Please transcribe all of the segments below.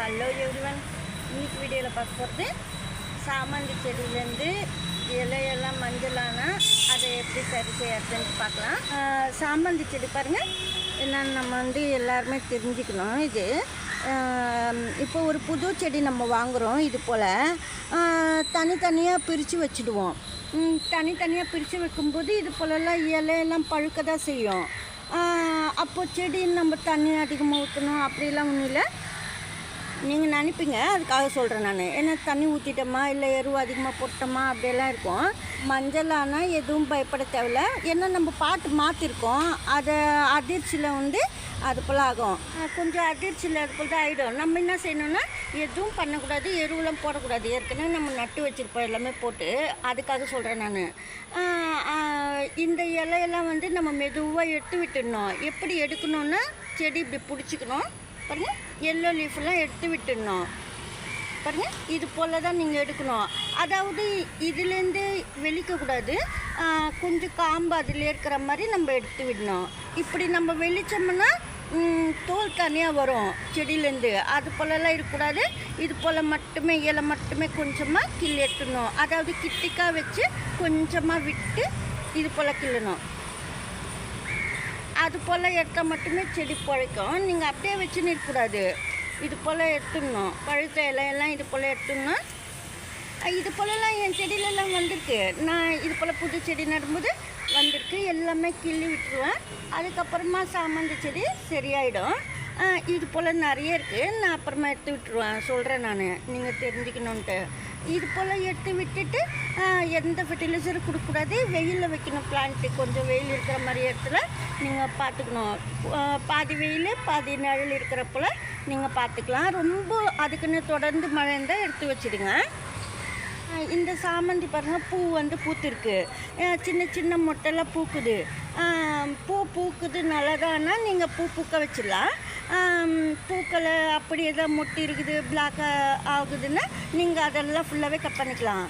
Hello everyone. இன்னைக்கு வீடியோவில் பார்க்க போகிறது சாமந்தி செடியிலேருந்து இலையெல்லாம் மஞ்சளானா அதை எப்படி சரி செய்யறதுன்னு பார்க்கலாம். சாமந்தி செடி பாருங்கள், என்னென்னு நம்ம எல்லாருமே தெரிஞ்சுக்கணும். இது இப்போ ஒரு புது செடி நம்ம வாங்குகிறோம். இது போல் தனித்தனியாக பிரித்து வச்சுடுவோம். தனித்தனியாக பிரித்து வைக்கும்போது இது போலலாம் இலையெல்லாம் பழுக்க தான் செய்யும். அப்போது செடி நம்ம தண்ணி அதிகமாக ஊற்றணும் அப்படிலாம் ஒன்றும் இல்லை. நீங்கள் நினைப்பீங்க, அதுக்காக சொல்கிறேன் நான். ஏன்னா தண்ணி ஊற்றிட்டோமா இல்லை எருவு அதிகமாக போட்டோமா அப்படியெல்லாம் இருக்கும். மஞ்சளானால் எதுவும் பயப்பட தேவையில்ல. ஏன்னா நம்ம பாட்டு மாற்றிருக்கோம். அதை அதிர்ச்சியில் அது போல் ஆகும். கொஞ்சம் அதிர்ச்சியில் அது போல் தான் ஆகிடும். நம்ம என்ன செய்யணும்னா எதுவும் பண்ணக்கூடாது, எருவெலாம் போடக்கூடாது. ஏற்கனவே நம்ம நட்டு வச்சுருப்போம் எல்லாமே போட்டு. அதுக்காக சொல்கிறேன் நான். இந்த இலையெல்லாம் நம்ம மெதுவாக எடுத்து விட்டுடணும். எப்படி எடுக்கணுன்னா செடி இப்படி பிடிச்சிக்கணும். பாருங்கள், எல்லோ லீஃபெல்லாம் எடுத்து விட்டுடணும். பாருங்கள், இது போல் தான் நீங்கள் எடுக்கணும். அதாவது இதுலேருந்து வெளிக்கக்கூடாது. கொஞ்சம் காம்பு அதில் இருக்கிற மாதிரி நம்ம எடுத்து விடணும். இப்படி நம்ம வெளிச்சோம்னா தோல் தனியாக வரும் செடியிலேருந்து. அது போலலாம் இருக்கக்கூடாது. இது போல் மட்டுமே இலை மட்டுமே கொஞ்சமாக கிள்ளி எடுத்துடணும். அதாவது கிட்டிக்காக வச்சு கொஞ்சமாக விட்டு இது போல் கிள்ளணும். அது போல் எடுத்தால் மட்டுமே செடி பழைக்கும். நீங்கள் அப்படியே வச்சுன்னு இருக்கக்கூடாது. இது போல் எடுத்துடணும். பழுத்த இலையெல்லாம் இது போல் எடுத்துடணும். இது போலலாம் என் செடியிலலாம் வந்திருக்கு. நான் இது போல் புது செடி நடும்போது வந்திருக்கு. எல்லாமே கிள்ளி விட்டுருவேன். அதுக்கப்புறமா சாமந்தி செடி சரியாயிடும். இது போல் நிறைய இருக்குது. நான் அப்புறமா எடுத்து விட்டுருவேன், சொல்கிறேன் நான், நீங்கள் தெரிஞ்சுக்கணுன்ட்டு. இது போல் எடுத்து விட்டுட்டு எந்த ஃபெர்டிலைசரும் கொடுக்கக்கூடாது. வெயிலில் வைக்கணும் பிளான்ட்டு. கொஞ்சம் வெயில் இருக்கிற மாதிரி இடத்துல நீங்கள் பார்த்துக்கணும். பாதி வெயில் பாதி நிழல் இருக்கிறப்போல நீங்கள் பார்த்துக்கலாம். ரொம்ப அதுக்குன்னு தொடர்ந்து மழை இருந்தால் எடுத்து வச்சுடுங்க. இந்த சாமந்தி பாருங்கள், பூ பூத்துருக்கு. சின்ன சின்ன மொட்டைலாம் பூக்குது. பூக்குது நல்லதானா நீங்கள் பூக்க வச்சிடலாம். பூக்களை அப்படி எதாவது மொட்டு இருக்குது, பிளாக்காக ஆகுதுன்னா நீங்கள் அதெல்லாம் ஃபுல்லாகவே கட் பண்ணிக்கலாம்.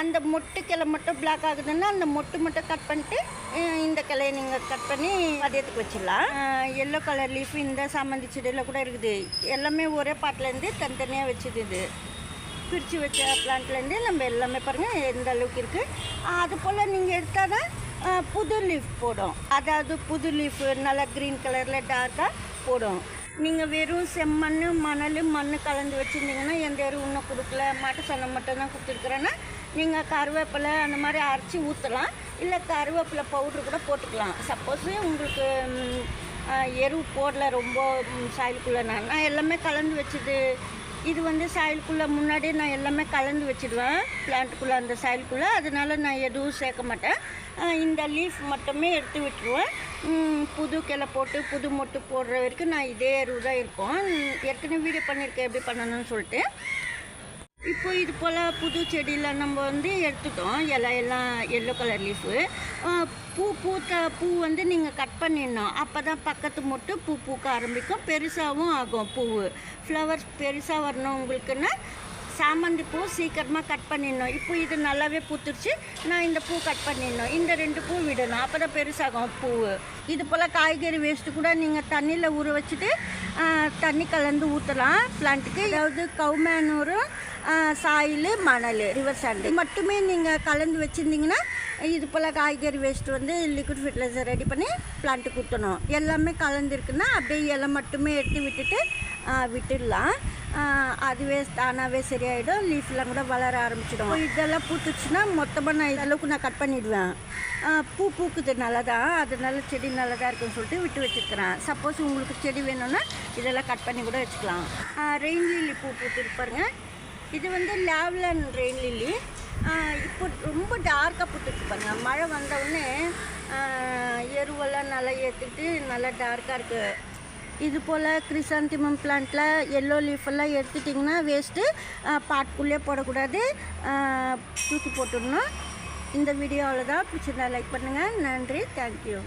அந்த மொட்டு கிளை மட்டும் பிளாக் ஆகுதுன்னா அந்த மொட்டு மட்டும் கட் பண்ணிட்டு இந்த கிளையை நீங்கள் கட் பண்ணி மதியத்துக்கு வச்சிடலாம். எல்லோ கலர் லீஃப் இந்த சாமந்தி செடியில் கூட இருக்குது. எல்லாமே ஒரே பாட்டிலேருந்து தனித்தனியாக வச்சுது. இது பிரித்து வச்ச பிளான்ட்லேருந்து நம்ம எல்லாமே பாருங்கள் எந்த அளவுக்கு இருக்குது. அது போல் நீங்கள் எடுத்தால் தான் புது லீஃப் போடும். அதாவது புது லீஃப் நல்லா க்ரீன் கலரில் டார்க்காக போடும். நீங்கள் வெறும் செம்மண் மண் கலந்து வச்சுருந்தீங்கன்னா எந்த எருவும் இன்னும் கொடுக்கல, மாட்டு சாணம் மட்டும் தான் கொடுத்துருக்குறேன்னா நீங்கள் கருவேப்பிலை அந்த மாதிரி அரைச்சி ஊற்றலாம். இல்லை கருவேப்பிலை பவுட்ரு கூட போட்டுக்கலாம். சப்போஸு உங்களுக்கு எருவு போடல ரொம்ப சாயிலுக்குள்ளே நான் எல்லாமே கலந்து வச்சுது. இது சாயிலுக்குள்ளே முன்னாடியே நான் எல்லாமே கலந்து வச்சுடுவேன் பிளான்ட்டுக்குள்ளே, அந்த சாயிலுக்குள்ளே. அதனால நான் எதுவும் சேர்க்க மாட்டேன். இந்த லீஃப் மட்டுமே எடுத்து விட்டுருவேன். புது கிளை போட்டு புது மொட்டு போடுற வரைக்கும் நான் இதே எருவு தான் இருக்கும். ஏற்கனவே வீடியோ பண்ணியிருக்கேன் எப்படி பண்ணணும்னு சொல்லிட்டு. இப்போ இது போல் புது செடியில் நம்ம எடுத்துட்டோம். எல்லாம் எல்லோ கலர் லீஃபு. பூத்த பூ நீங்கள் கட் பண்ணிடணும். அப்போ தான் பக்கத்து மொட்டு பூ பூக்க ஆரம்பிக்கும். பெருசாகவும் ஆகும் பூ. ஃப்ளவர்ஸ் பெருசாக வரணும் உங்களுக்குன்னா சாமந்தி பூ சீக்கிரமாக கட் பண்ணிடணும். இப்போ இது நல்லாவே பூத்துருச்சு. நான் இந்த பூ கட் பண்ணிடணும். இந்த 2 பூ விடணும். அப்போ தான் பெருசாகும் பூ. இது போல் காய்கறி வேஸ்ட்டு கூட நீங்கள் தண்ணியில் ஊற வச்சுட்டு தண்ணி கலந்து ஊற்றலாம் பிளான்ட்டுக்கு. அதாவது கவுமேனூரும் சாயில் மணல் ரிவர் சாண்டு மட்டுமே நீங்கள் கலந்து வச்சுருந்தீங்கன்னா இது போல் காய்கறி வேஸ்ட்டு லிக்விட் ஃபெர்டிலைசர் ரெடி பண்ணி பிளான்ட்டுக்கு ஊற்றணும். எல்லாமே கலந்துருக்குன்னா அப்படியே இலை மட்டுமே எடுத்து விட்டுட்டு விட்டுடலாம். அதுவே தானாகவே சரியாயிடும். லீஃப்லாம் கூட வளர ஆரம்பிச்சிடும். இதெல்லாம் பூத்துச்சுன்னா மொத்தமாக நான் இதளவுக்கு நான் கட் பண்ணிவிடுவேன். பூ பூக்குது நல்லதான், அதனால செடி நல்லதாக இருக்குன்னு சொல்லிட்டு விட்டு வச்சுருக்கிறேன். சப்போஸ் உங்களுக்கு செடி வேணும்னா இதெல்லாம் கட் பண்ணி கூட வச்சுக்கலாம். ரெயின் லில்லி பூ பூத்துருப்பாருங்க. இது லாவெண்டர் ரெயின் லில்லி. இப்போ ரொம்ப டார்க்காக பூத்துருக்கு பாருங்கள். மழை வந்தவுடனே எருவெல்லாம் நல்லா ஏற்றிட்டு நல்லா டார்க்காக இருக்குது. இது போல் கிரிசாந்திமம் பிளான்ட்டில் எல்லோ லீஃபெல்லாம் எடுத்துட்டிங்கன்னா வேஸ்ட்டு. பாட்டுக்குள்ளே போடக்கூடாது, தூக்கி போட்டுடணும். இந்த வீடியோ அவ்வளோதான். பிடிச்சிருந்தா லைக் பண்ணுங்கள். நன்றி, தேங்க்யூ.